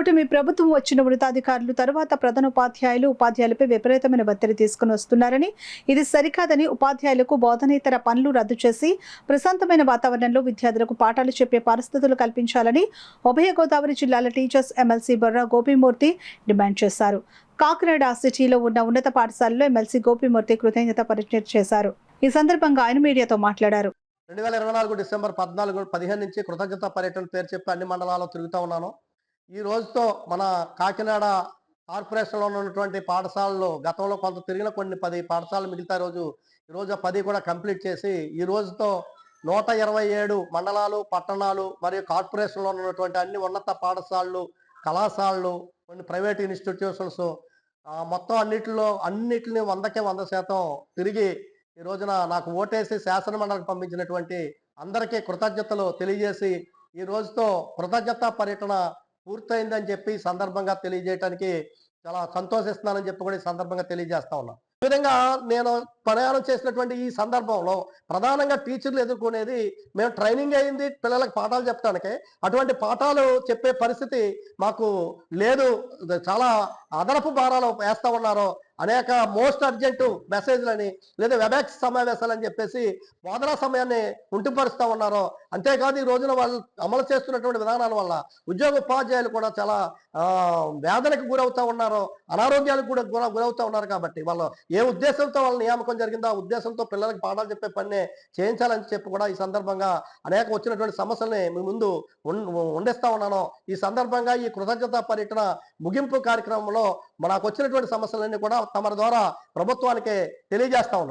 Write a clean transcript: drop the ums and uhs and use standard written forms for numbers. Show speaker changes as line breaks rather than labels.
కూటమి ప్రభుత్వం వచ్చిన ఉన్నతాధికారులు తరువాత ప్రధానోపాధ్యాయులు ఉపాధ్యాయులపై విపరీతమైన ఒత్తిడి తీసుకుని వస్తున్నారని, ఇది సరికాదని ఉపాధ్యాయులకు బోధనేతర పనులు రద్దు చేసి ప్రశాంతమైన వాతావరణంలో విద్యార్థులకు పాఠాలు చెప్పే పరిస్థితులు కల్పించాలని ఉభయ గోదావరి జిల్లాల teachers MLC Borra Gopimurthy demand చేశారు. కాకినాడ సిటీలో ఉన్న ఉన్నత పాఠశాలలో ఎమ్మెల్సీ గోపీమూర్తి కృతజ్ఞత పరిచయం చేశారు. ఈ సందర్భంగా ఆయన మీడియాతో మాట్లాడారు.
2024 డిసెంబర్ 15 నుంచి కృతజ్ఞత పర్యటన పేరు చెప్పి అన్ని మండలాల్లో తిరుగుతూ ఉన్నాను. ఈ రోజుతో మన కాకినాడ కార్పొరేషన్లో ఉన్నటువంటి పాఠశాలలు గతంలో కొంత తిరిగిన కొన్ని 10 పాఠశాలలు మిగతా ఈరోజు 10 కూడా కంప్లీట్ చేసి ఈ రోజుతో 127 మండలాలు, పట్టణాలు మరియు కార్పొరేషన్లో ఉన్నటువంటి అన్ని ఉన్నత పాఠశాలలు, కళాశాలలు, కొన్ని ప్రైవేట్ ఇన్స్టిట్యూషన్స్ మొత్తం అన్నిటిని 100కే 100% తిరిగి ఈ రోజున నాకు ఓటేసి శాసనమండలికి పంపించినటువంటి అందరికీ కృతజ్ఞతలు తెలియజేసి ఈ రోజుతో కృతజ్ఞత పర్యటన పూర్తయిందని చెప్పి సందర్భంగా తెలియజేయడానికి చాలా సంతోషిస్తున్నానని చెప్పి కూడా ఈ సందర్భంగా తెలియజేస్తా ఉన్నాను. ఈ విధంగా నేను ప్రయాణం చేసినటువంటి ఈ సందర్భంలో ప్రధానంగా టీచర్లు ఎదుర్కొనేది, మేము ట్రైనింగ్ అయింది పిల్లలకు పాఠాలు చెప్పడానికి, అటువంటి పాఠాలు చెప్పే పరిస్థితి మాకు లేదు. చాలా అదనపు భారాలు వేస్తా ఉన్నారు. అనేక మోస్ట్ అర్జెంటు మెసేజ్లని లేదా వెబాక్స్ సమావేశాలని చెప్పేసి బోధనా సమయాన్ని ఉంటుపరుస్తూ ఉన్నారు. అంతేకాదు ఈ రోజున వాళ్ళు అమలు చేస్తున్నటువంటి విధానాల వల్ల ఉద్యోగ ఉపాధ్యాయులు కూడా చాలా వేదనకు గురవుతూ ఉన్నారు, అనారోగ్యాలకు కూడా గురవుతూ ఉన్నారు. కాబట్టి వాళ్ళు ఏ ఉద్దేశంతో వాళ్ళ నియామకం జరిగిందో ఆ ఉద్దేశంతో పిల్లలకు పాఠాలు చెప్పే పని చేయించాలని చెప్పి కూడా ఈ సందర్భంగా అనేక వచ్చినటువంటి సమస్యల్ని మీ ముందు ఉండిస్తా ఉన్నాను. ఈ సందర్భంగా ఈ కృతజ్ఞత పర్యటన ముగింపు కార్యక్రమంలో నాకు వచ్చినటువంటి సమస్యలన్నీ కూడా తమ ద్వారా ప్రభుత్వానికి తెలియజేస్తా ఉన్నాను.